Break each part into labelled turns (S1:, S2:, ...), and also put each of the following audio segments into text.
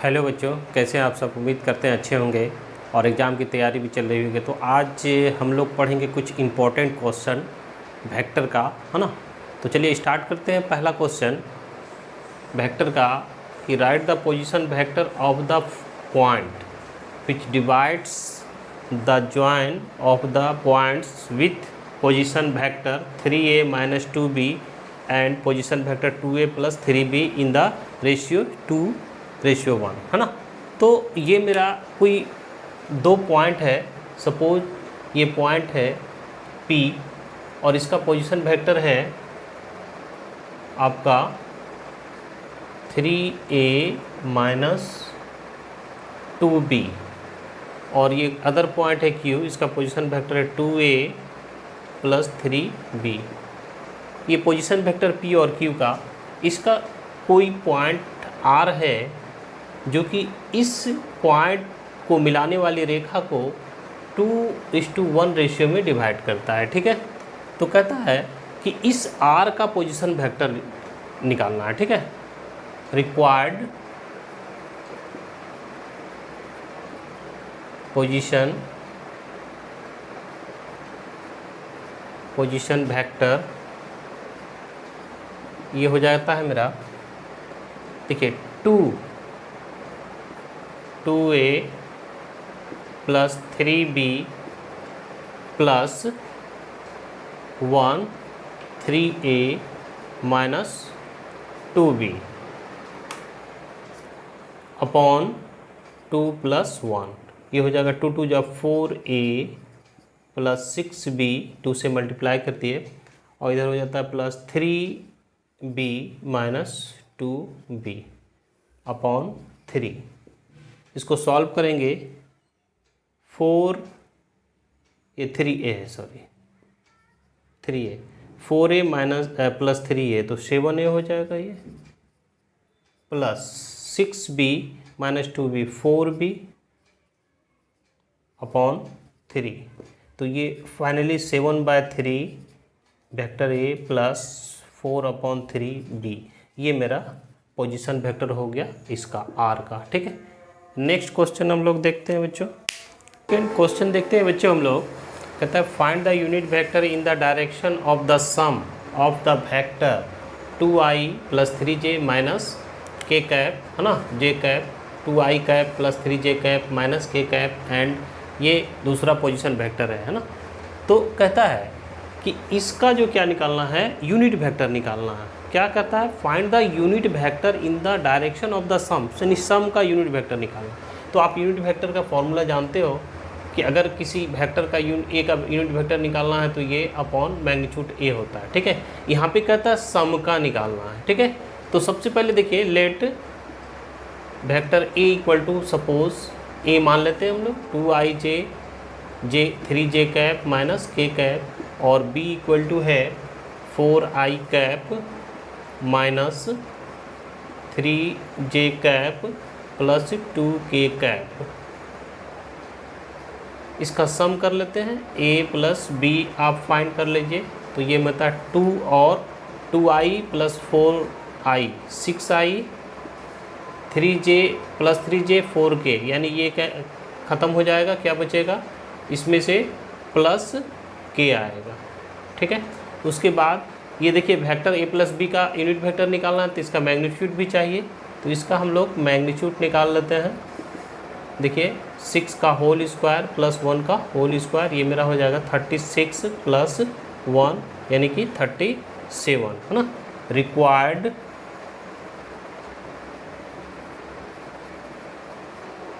S1: Hello बच्चों, कैसे हैं आप सब। उम्मीद करते हैं अच्छे होंगे और एग्ज़ाम की तैयारी भी चल रही होगी। तो आज हम लोग पढ़ेंगे कुछ इम्पोर्टेंट क्वेश्चन वेक्टर का, है ना। तो चलिए स्टार्ट करते हैं। पहला क्वेश्चन वेक्टर का कि right the position vector of the point which divides the join of the points with position vector 3a - 2b and position vector 2a + 3b in the ratio 2:1, है ना। तो ये मेरा कोई दो पॉइंट है। सपोज ये पॉइंट है P और इसका पोजीशन वेक्टर है आपका 3a - 2b और ये अदर पॉइंट है Q, इसका पोजीशन वेक्टर है 2a + 3b। ये पोजीशन वेक्टर P और Q का, इसका कोई पॉइंट R है जो कि इस पॉइंट को मिलाने वाली रेखा को 2:1 रेशियो में डिवाइड करता है, ठीक है। तो कहता है कि इस R का पोजीशन वेक्टर निकालना है, ठीक है। रिक्वायर्ड पोजीशन वेक्टर ये हो जाता है मेरा, देखिए 2a + 3b + 1 3a - 2b upon 2 + 1। ये हो जाएगा 2 × 4a + 6b, 2 से मल्टीप्लाई करती है और इधर हो जाता है +3b - 2b अपॉन 3। इसको सॉल्व करेंगे 4, ये 3a है, सॉरी 3a, 4a + 3a तो 7a हो जाएगा ये, plus 6b - 2b 4b upon 3। तो ये फाइनली 7/3 वेक्टर A + 4/3b, ये मेरा पोजीशन वेक्टर हो गया इसका R का, ठीक है। नेक्स्ट क्वेश्चन हम लोग देखते हैं बच्चों। सेकेंड क्वेश्चन देखते हैं बच्चों हम लोग। कहता है find the unit vector in the direction of the sum of the vector 2i + 3j - k cap, है ना, j cap 2i cap + 3j cap - k cap and ये दूसरा पोजीशन वेक्टर है ना। तो कहता है कि इसका जो क्या निकालना है, यूनिट वेक्टर निकालना है। क्या कहता है, find the unit vector in the direction of the sum, यानी सम का यूनिट वेक्टर निकालना। तो आप यूनिट वेक्टर का फॉर्मूला जानते हो कि अगर किसी वेक्टर का ए का यूनिट वेक्टर निकालना है तो ये अपॉन मैग्नीट्यूड ए होता है, ठीक है। यहाँ पे कहता है सम का निकालना है, ठीक है। तो सबसे पहले देखिए, लेट वेक्टर ए = सपोज ए मान लेते हैं हम लोग 2ij 3j cap - k cap और b = है 4i cap - 3j cap + 2k cap. इसका सम कर लेते हैं, a + b आप फाइंड कर लीजिए। तो ये मतलब 2 और 2i + 4i 6i 3j + 3j 4k, यानी ये क्या ख़त्म हो जाएगा, क्या बचेगा इसमें से प्लस k आएगा, ठीक है। उसके बाद ये देखिए वेक्टर a + b का यूनिट वेक्टर निकालना है तो इसका मैग्नीट्यूड भी चाहिए। तो इसका हम लोग मैग्नीट्यूड निकाल लेते हैं। देखिए 6 का होल स्क्वायर + 1 का होल स्क्वायर, ये मेरा हो जाएगा 36 + 1 यानी कि 37, है ना। Required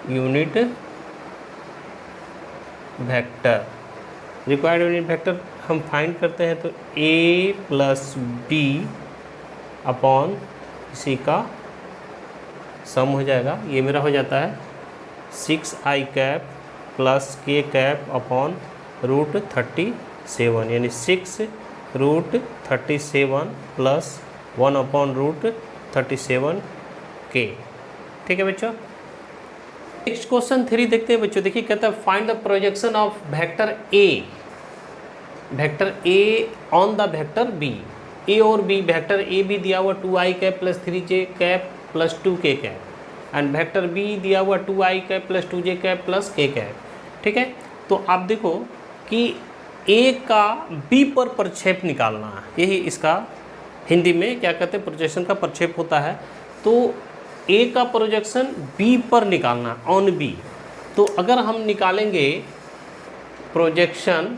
S1: unit vector, required unit vector हम फाइंड करते हैं तो a + b अपॉन इसी का सम हो जाएगा। ये मेरा हो जाता है 6i cap + k cap upon √37, यानी 6√37 + 1/√37k, ठीक है बच्चों। नेक्स्ट क्वेश्चन 3 देखते हैं बच्चों। देखिए कहता है find the projection of vector A on the vector B। A और B, वेक्टर A भी दिया हुआ 2i cap + 3j cap + 2k cap. And vector B दिया हुआ 2i cap plus 2j cap plus k cap. ठीक है, तो आप देखो कि ए का बी पर प्रक्षेप निकालना है, यही इसका हिंदी में क्या कहते हैं, प्रोजेक्शन का प्रक्षेप होता है। तो ए का प्रोजेक्शन बी पर निकालना, ऑन बी। तो अगर हम निकालेंगे प्रोजेक्शन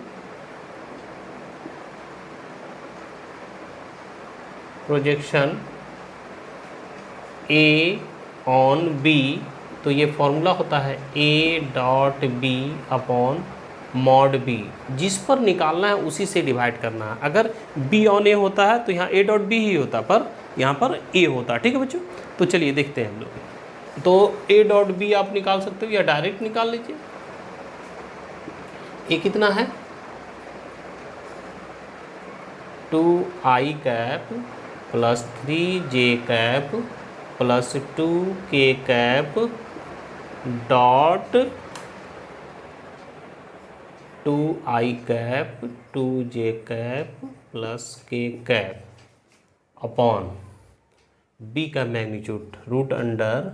S1: ए ऑन बी, तो ये फॉर्मूला होता है A dot B upon mod B. जिस पर निकालना है उसी से डिवाइड करना है। अगर बी ऑन ए होता है तो यहाँ ए डॉट बी ही होता, पर यहाँ पर ए होता। ठीक है बच्चों, तो चलिए देखते हैं हम लोग। तो ए डॉट बी आप निकाल सकते हो या डायरेक्ट निकाल लीजिए। ए कितना है 2i cap plus 3j cap plus 2k cap dot 2i cap 2j cap plus k cap upon b का मैग्नीट्यूड रूट अंडर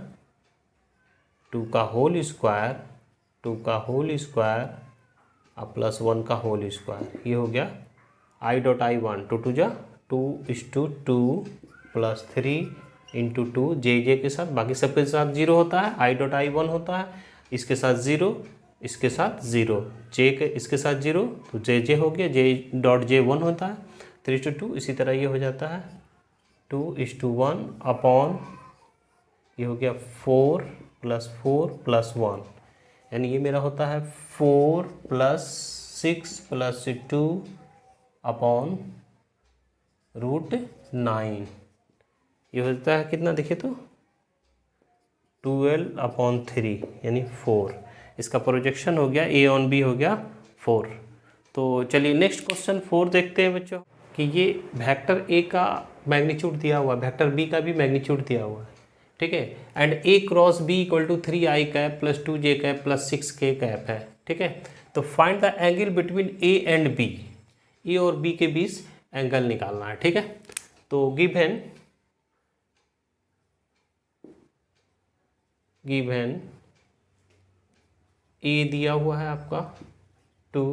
S1: 2 का होल स्क्वायर, 2 का होल स्क्वायर और प्लस 1 का होल स्क्वायर। ये हो गया i डॉट आई 1, 2 2 जा 2:2 plus 3 into 2 जे के साथ, बाकी सबके साथ 0 होता है। i डॉट आई 1 होता है, इसके साथ 0, इसके साथ 0, जे के इसके साथ 0, तो जे हो गया, जे डॉट जे 1 होता है। 3:2 इसी तरह ये हो जाता है 2:1 अपॉन ये हो गया 4 प्लस 4 प्लस 1, यानी ये मेरा होता है 4 प्लस 6 प्लस 2 अपॉन रूट 9। ये होता है कितना, देखिए तो 12 अपॉन 3 यानी 4। इसका प्रोजेक्शन हो गया ए ऑन बी हो गया 4। तो चलिए नेक्स्ट क्वेश्चन 4 देखते हैं बच्चों कि ये वेक्टर ए का मैग्नीट्यूड दिया हुआ है, वेक्टर बी का भी मैग्नीट्यूड दिया हुआ है। ठीक है, and A cross B equal to 3i cap plus 2j cap plus 6k cap है। ठीक है, तो find the angle between A and B, A और बी के बीच एंगल निकालना है। ठीक है, तो गिवन ए दिया हुआ है आपका 2,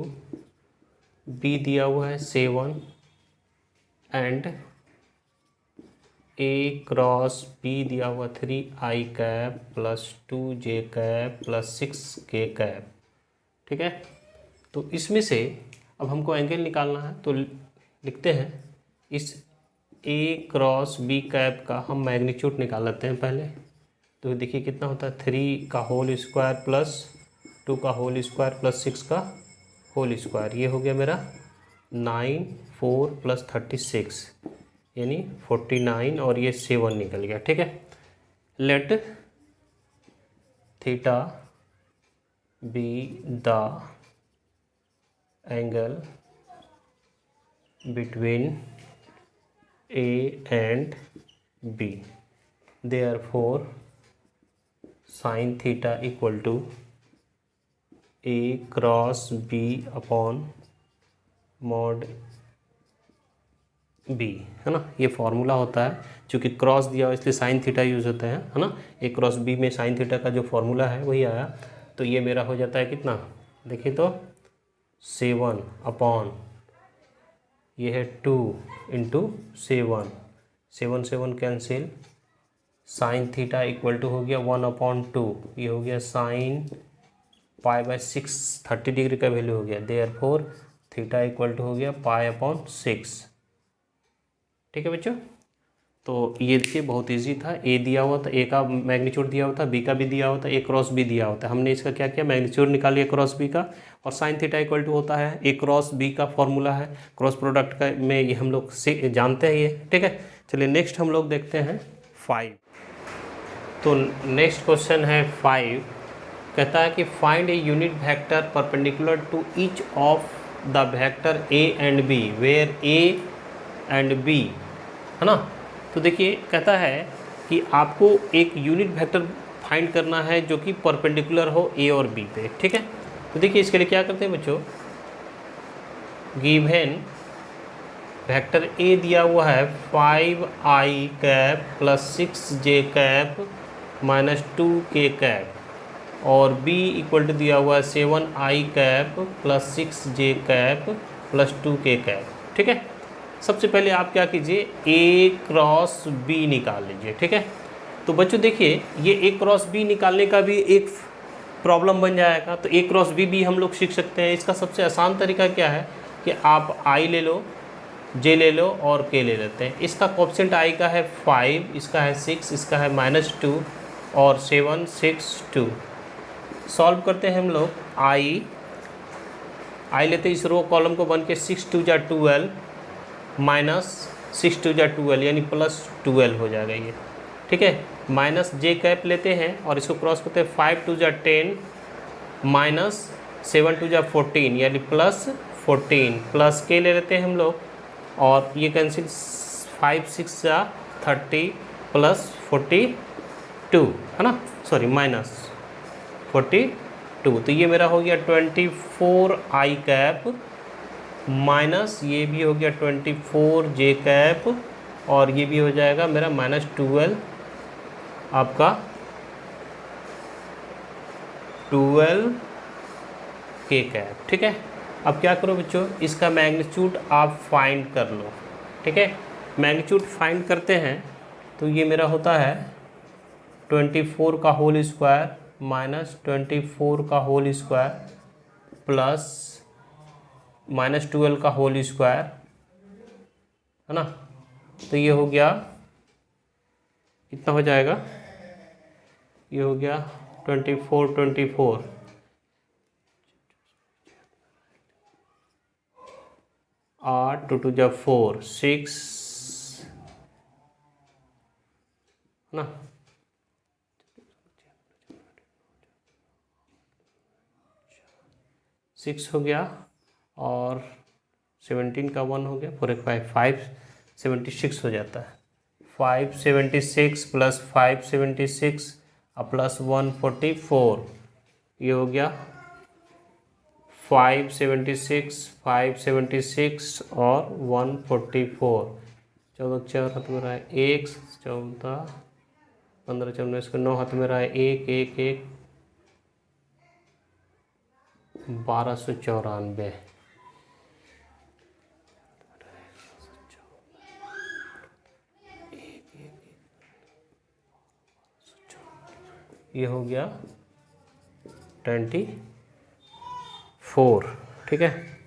S1: बी दिया हुआ है 7 एंड ए क्रॉस बी दिया हुआ 3i cap plus 2j cap plus 6k cap. ठीक है, तो इसमें से अब हमको एंगल निकालना है, तो लिखते हैं इस ए क्रॉस बी कैप का हम मैग्नीट्यूड निकाल लेते हैं पहले। तो देखिए कितना होता है 3 का होल स्क्वायर प्लस 2 का होल स्क्वायर प्लस 6 का होल स्क्वायर। ये हो गया मेरा 9 4 प्लस 36 यानी 49 और ये 7 निकल गया। ठीक है, let theta be the angle between A and B, therefore sine theta equal to A cross B upon mod B, है ना। ये फॉर्मूला होता है, चूँकि क्रॉस दिया हुआ इसलिए साइन थीटा यूज़ होता है ना। ए क्रॉस बी में साइन थीटा का जो फॉर्मूला है वही आया। तो ये मेरा हो जाता है कितना, देखिए तो 7 अपॉन ये है 2 into 7, 7 7 cancel, sine theta equal to हो गया 1/2, ये हो गया साइन π/6, 30 डिग्री का वैल्यू हो गया। देयरफॉर थीटा इक्वल टू हो गया π/6। ठीक है बच्चों, तो ये देखिए बहुत इजी था। ए दिया हुआ था, ए का मैग्नीट्यूड दिया हुआ था, बी का भी दिया हुआ था, ए क्रॉस बी दिया होता है। हमने इसका क्या किया, मैग्नीट्यूड निकाल लिया क्रॉस बी का, और साइन थीटा इक्वल टू होता है ए क्रॉस बी का फॉर्मूला है क्रॉस प्रोडक्ट का, में ये हम लोग से जानते हैं ये। ठीक है, चलिए नेक्स्ट हम लोग देखते हैं 5। तो नेक्स्ट क्वेश्चन है 5, कहता है कि find a unit vector perpendicular to each of the vector A and B where A and B, है ना। तो देखिए कहता है कि आपको एक यूनिट वेक्टर फाइंड करना है जो कि परपेंडिकुलर हो ए और बी पे। ठीक है, तो देखिए इसके लिए क्या करते हैं बच्चों, गिवन वेक्टर ए दिया हुआ है 5i cap plus 6j cap minus 2k cap, और b इक्वल टू दिया हुआ है 7i cap plus 6j cap plus 2k cap. ठीक है, सबसे पहले आप क्या कीजिए, a क्रॉस b निकाल लीजिए। ठीक है, तो बच्चों देखिए ये a क्रॉस b निकालने का भी एक प्रॉब्लम बन जाएगा। तो a क्रॉस b भी हम लोग सीख सकते हैं। इसका सबसे आसान तरीका क्या है कि आप i ले लो, j ले लो और k ले लेते हैं। इसका कोएफिशिएंट i का है 5, इसका है 6, इसका है -2 और 7 6 2। सॉल्व करते हैं हम लोग। i लेते हैं इस रो कॉलम को बन के 6 2 जा 12 माइनस 6 2 जा 12 यानी प्लस 12 हो जाएगा ये। ठीक है, माइनस j कैप लेते हैं और इसको क्रॉस करते हैं 5 2 जा 10 माइनस 7 2 जा 14 यानी प्लस 14 प्लस k ले लेते हैं हम लोग, और ये कैंसिल 5 6 जा 30 प्लस 42 है ना, सॉरी माइनस 42। तो ये मेरा हो गया 24i कैप माइनस ये भी हो गया 24j कैप, और ये भी हो जाएगा मेरा -12 आपका 12k कैप। ठीक है, अब क्या करो बच्चों, इसका मैग्नीट्यूड आप फाइंड कर लो। ठीक है, मैग्नीट्यूड फाइंड करते हैं तो ये मेरा होता है 24 का होल स्क्वायर माइनस 24 का होल स्क्वायर प्लस -12 का होल स्क्वायर है ना। तो ये हो गया, कितना हो जाएगा, ये हो गया 24 8 2 2 4 6 है ना, 6 हो गया और 17 का 1 हो गया, 4 1 5 76 हो जाता है। 576 प्लस 576 प्लस 144, ये हो गया 576 और 144। 14 4 हाथ में रहा है 1, 14 15 14 इसको 9 हाथ में रहा है 1 1 1 1294। ये हो गया 24। ठीक है,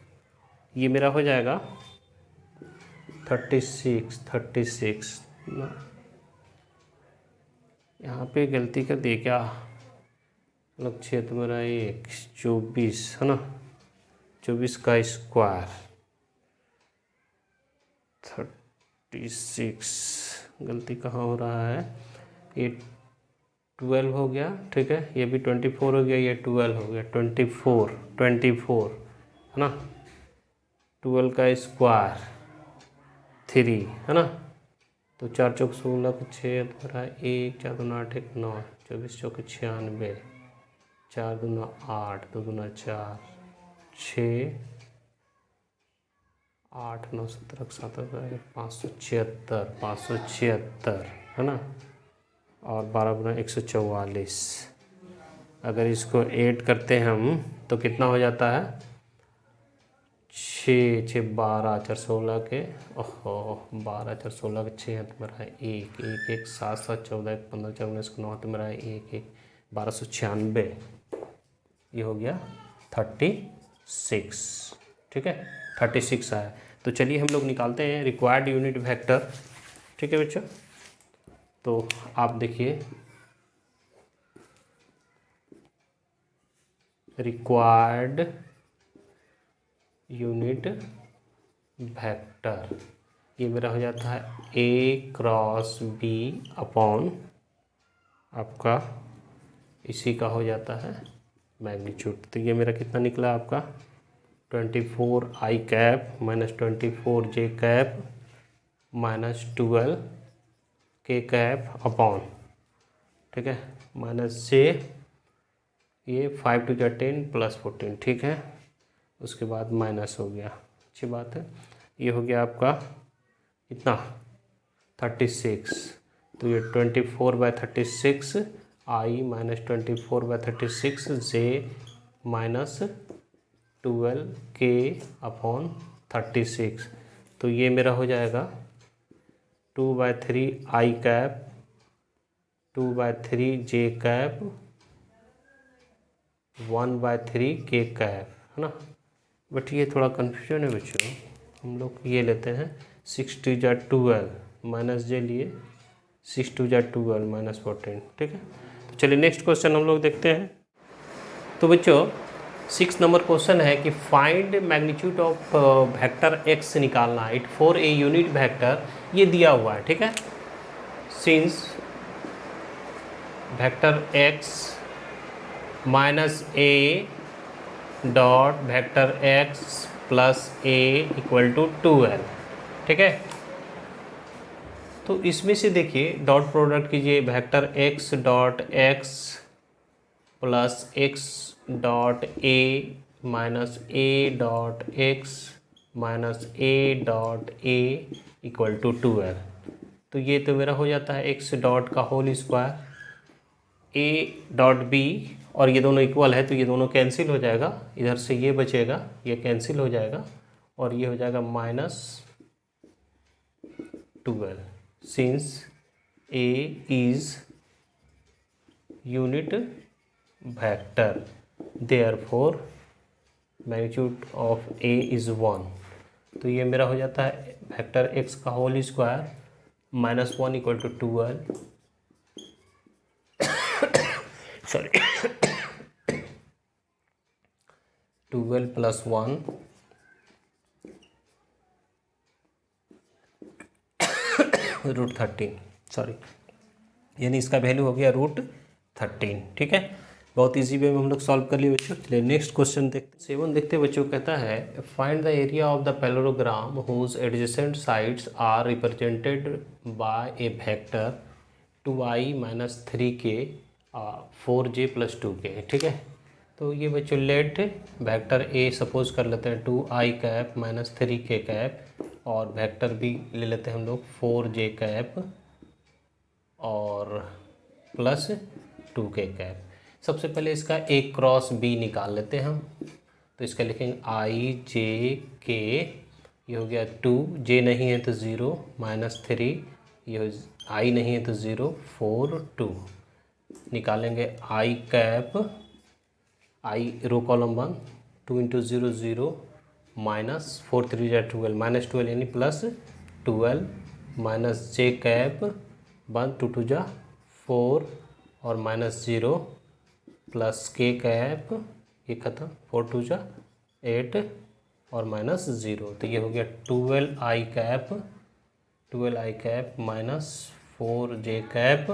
S1: ये मेरा हो जाएगा 36 यहाँ पे गलती कर दी क्या, लक्ष्य तो मेरा 24 है ना, 24 का स्क्वायर 36, गलती कहाँ हो रहा है, ये 12 हो गया। ठीक है, ये भी 24 हो गया, ये 12 हो गया, 24 है ना, 12 का स्क्वायर 3 है ना, तो 4 चौक 16 को 6 भरा 1 4 2 8 1 9 24 चौक 96 4 2 8 2 2 4 6 8 9 17 7 576 है ना, और 12 गुना 144। अगर इसको ऐड करते हैं हम तो कितना हो जाता है, 6 6 12 4 16 के 12 4 16 के 6 हाथ में रहा है 1 1 1 7 7 14 1 15 14 19 9 हाथ में रहा है 1 1 1296, ये हो गया 36। ठीक है, 36 आया। तो चलिए हम लोग निकालते हैं रिक्वायर्ड यूनिट वेक्टर। ठीक है बच्चों, तो आप देखिए रिक्वायर्ड यूनिट वेक्टर, ये मेरा हो जाता है a क्रॉस b अपॉन आपका इसी का हो जाता है मैग्नीट्यूड। तो ये मेरा कितना निकला आपका 24i cap minus 24j cap minus 12k cap upon, ठीक है, माइनस से ये 5 2 10 प्लस 14। ठीक है, उसके बाद माइनस हो गया, अच्छी बात है। ये हो गया आपका कितना 36, तो ये 24/36 आई माइनस 24/36 जे माइनस 12k/36। तो ये मेरा हो जाएगा 2/3 आई कैप 2/3 जे कैप 1/3 के कैप, है ना। बट ये थोड़ा कन्फ्यूजन है बच्चों, हम लोग ये लेते हैं 6 2 जा 12 माइनस जे लिए 6 2 जा 12 माइनस 14, ठीक है। तो चलिए नेक्स्ट क्वेश्चन हम लोग देखते हैं। तो बच्चों 6 नंबर क्वेश्चन है कि find magnitude of vector X निकालना है it for a unit vector, ये दिया हुआ है, ठीक है। Since vector X minus A dot vector X plus A equal to 2l, ठीक है। तो इसमें से देखिए डॉट प्रोडक्ट कीजिए, vector X dot X plus X dot A minus A dot X minus A dot A equal to 2l। तो ये तो मेरा हो जाता है एक्स डॉट का whole square A dot B, और ये दोनों इक्वल है तो ये दोनों कैंसिल हो जाएगा, इधर से ये बचेगा, ये कैंसिल हो जाएगा और ये हो जाएगा minus 12 since A is unit vector therefore magnitude of A is 1। तो ये मेरा हो जाता है वेक्टर एक्स का whole square minus 1 equal to 12 sorry 12 plus 1 √13, sorry, यानी इसका वैल्यू हो गया √13, ठीक है। बहुत इजी वे में हम लोग सॉल्व कर लिए बच्चों। चलिए नेक्स्ट क्वेश्चन देखते 7 देखते बच्चों। कहता है find the area of the parallelogram whose adjacent sides are represented by a vector 2i minus 3k 4j plus 2k, ठीक है। तो ये बच्चों लेट वेक्टर ए सपोज कर लेते हैं 2i cap minus 3k cap, और वेक्टर बी ले लेते हैं हम लोग 4j कैप और प्लस 2k कैप। सबसे पहले इसका a क्रॉस b निकाल लेते हैं हम। तो इसका लिखेंगे i j k, ये हो गया 2, j नहीं है तो 0 माइनस 3, ये i नहीं है तो 0 4 2। निकालेंगे i cap i row column 1 2 into 0 0 minus 4 3 जा 12 माइनस 12 यानी प्लस 12 माइनस j कैप 1 2 2 जा 4 और माइनस 0 प्लस k कैप, ये खत्म 4 2 जा 8 और माइनस 0। तो ये हो गया 12i cap minus 4j cap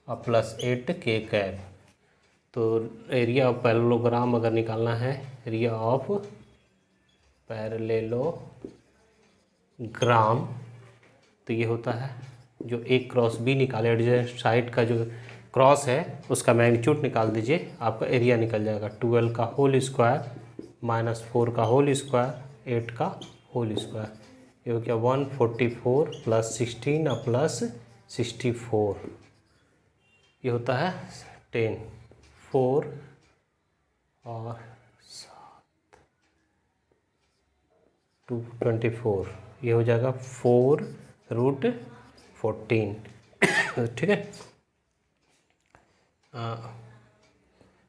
S1: और प्लस 8k कैप। तो एरिया ऑफ पैरेललोग्राम अगर निकालना है, एरिया ऑफ पैरेललोग्राम, तो ये होता है जो a क्रॉस b निकाले, एडजेसेंट साइड का जो क्रॉस है उसका मैग्नीट्यूड निकाल दीजिए, आपका एरिया निकल जाएगा 12 का होल स्क्वायर माइनस 4 का होल स्क्वायर 8 का होल स्क्वायर। ये हो गया 144 प्लस 16 और प्लस 64, ये होता है 10 4 और 7 224, ये हो जाएगा 4√14, ठीक है।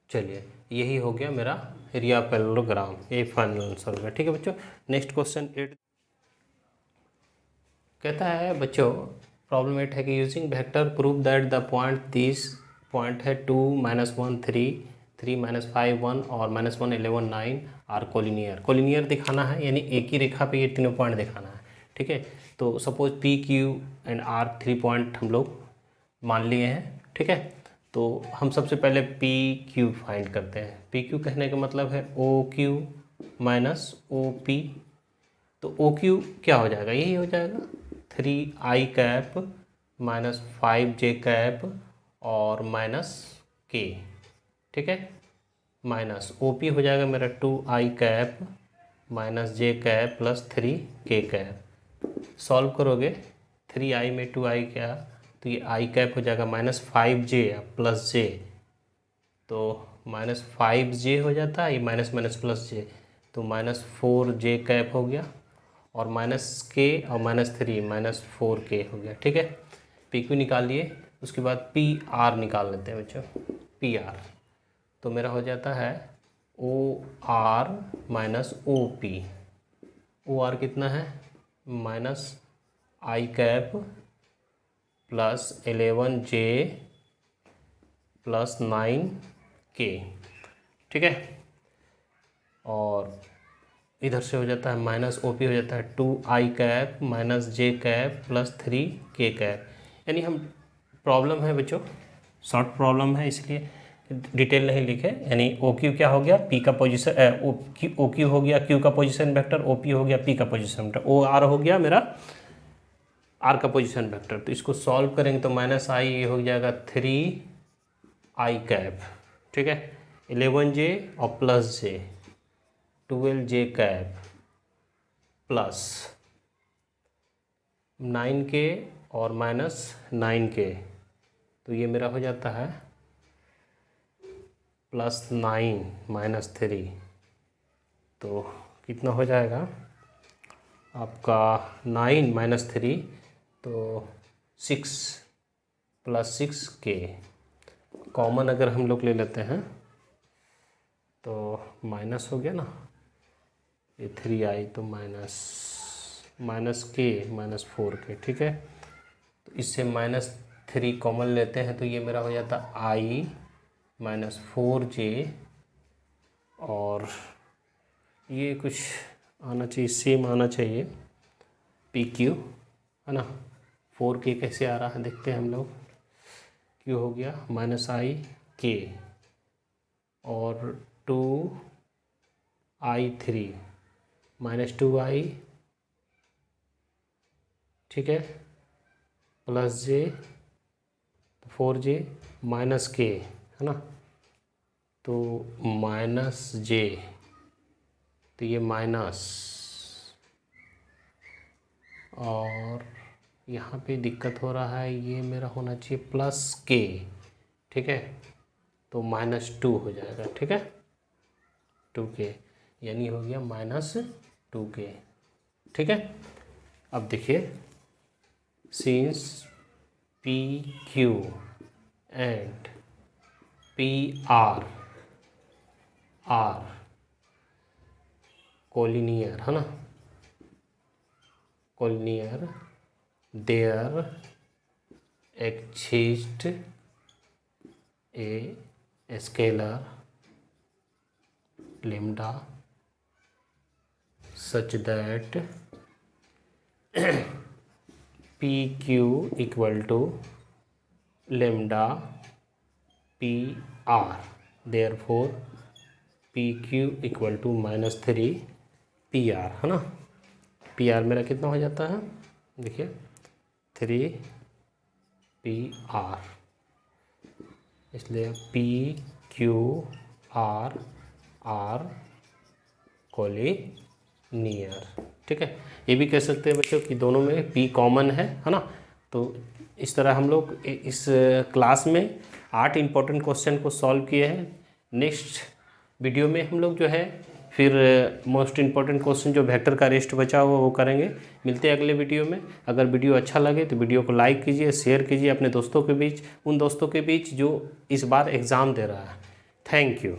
S1: चलिए यही हो गया मेरा एरिया पैरेललोग्राम, यही फाइनल आंसर हो गया, ठीक है बच्चों। नेक्स्ट क्वेश्चन 8 कहता है बच्चों, प्रॉब्लम 8 है कि using vector prove that the point this point है 2 -1 3 3 -5 1 और -1 11 9 आर कोलिनियर। कोलिनियर दिखाना है यानी एक ही रेखा पे ये तीनों पॉइंट दिखाना है, ठीक है। तो suppose P Q and R 3 point हम लोग मान लिए हैं, ठीक है। तो हम सबसे पहले पी क्यू फाइंड करते हैं। पी क्यू कहने का मतलब है O Q minus O P. तो ओ क्यू क्या हो जाएगा, यही हो जाएगा 3i cap minus 5j cap और माइनस k, ठीक है। माइनस ओ पी हो जाएगा मेरा 2i cap minus j cap plus 3k cap. Solve करोगे 3i में 2i क्या तो ये आई कैप हो जाएगा -5j प्लस जे, तो -5j हो जाता है, ये माइनस माइनस प्लस जे, तो -4j कैप हो गया, और -k और -3 -4k हो गया। ठीक है, PQ निकाल लिए। उसके बाद PR निकाल लेते हैं बच्चों, PR तो मेरा हो जाता है OR OP। OR कितना है, -I cap plus 11j plus 9k। ठीक है, और इधर से हो जाता है -OP हो जाता है 2I cap -j cap plus 3k cap. यानी हम प्रॉब्लम है बच्चों, शॉर्ट प्रॉब्लम है इसलिए डिटेल नहीं लिखे। यानी OQ क्या हो गया, P का पोजीशन, OQ हो गया Q का पोजीशन वेक्टर, OP हो गया P का पोजीशन वेक्टर, OR हो गया मेरा R का पोजीशन वेक्टर। तो इसको सॉल्व करेंगे तो -I हो जाएगा 3I कैप। ठीक है, 11j और plus j 12j cap plus 9k और -9k, तो ये मेरा हो जाता है +9 -3, तो कितना हो जाएगा आपका 9 - 3, तो 6 + 6k। कॉमन अगर हम लोग ले लेते हैं तो माइनस हो गया ना, ये 3i तो -k -4k। ठीक है, तो इससे -3 कॉमन लेते हैं तो ये मेरा हो जाता I -4j, और ये कुछ आना चाहिए, सेम आना चाहिए PQ, है ना। 4k कैसे आ रहा है देखते हैं हम लोग। Q हो गया -I k और 2I3 -2I, ठीक है, प्लस j 4j -k, है ना, तो -j, तो ये माइनस, और यहाँ पे दिक्कत हो रहा है, ये मेरा होना चाहिए +k। ठीक है, तो -2 हो जाएगा। ठीक है, 2k, यानी हो गया -2k। ठीक है, अब देखिए, since PQ and PR are collinear, है ना, collinear, there exist a scalar lambda such that PQ equal to lambda PR, therefore PQ equal to -3 PR, है ना। PR मेरा कितना हो जाता है, देखिए 3 PR, इसलिए PQR कोलिनियर। ठीक है, ये भी कह सकते हैं बच्चों कि दोनों में P कॉमन है ना। तो इस तरह हम लोग इस क्लास में 8 इम्पोर्टेंट क्वेश्चन को सॉल्व किए हैं। नेक्स्ट वीडियो में हम लोग जो है फिर मोस्ट इम्पॉर्टेंट क्वेश्चन जो वेक्टर का रेस्ट बचा हुआ वो करेंगे। मिलते हैं अगले वीडियो में। अगर वीडियो अच्छा लगे तो वीडियो को लाइक कीजिए, शेयर कीजिए अपने दोस्तों के बीच, उन दोस्तों के बीच जो इस बार एग्ज़ाम दे रहा है। Thank you.